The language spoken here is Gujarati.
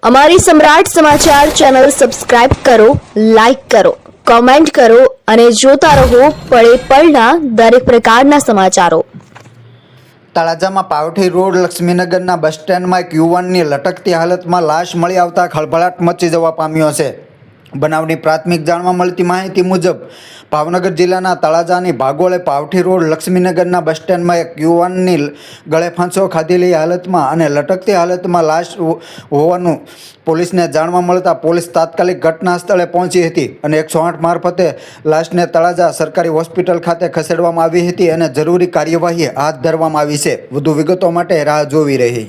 અમારી સમ્રાટ સમાચાર ચેનલ સબસ્ક્રાઇબ કરો, લાઇક કરો, કોમેન્ટ કરો અને જોતા રહો પળે પળના દરેક પ્રકારના સમાચારો। તળાજામાં પાવઠી રોડ લક્ષ્મીનગરના બસ સ્ટેન્ડમાં એક યુવાનની લટકતી હાલતમાં લાશ મળી આવતા ખળભળાટ મચી જવા પામ્યો છે। બનાવની પ્રાથમિક જાણવા મળતી માહિતી મુજબ ભાવનગર જિલ્લાના તળાજાની ભાગોળે પાવઠી રોડ લક્ષ્મીનગરના બસ સ્ટેન્ડમાં એક યુવાનની ગળે ફાંસો ખાધેલી હાલતમાં અને લટકતી હાલતમાં લાશ હોવાનું પોલીસને જાણવા મળતા પોલીસ તાત્કાલિક ઘટના સ્થળે પહોંચી હતી અને 108 મારફતે લાશને તળાજા સરકારી હોસ્પિટલ ખાતે ખસેડવામાં આવી હતી અને જરૂરી કાર્યવાહી હાથ ધરવામાં આવી છે। વધુ વિગતો માટે રાહ જોવી રહી।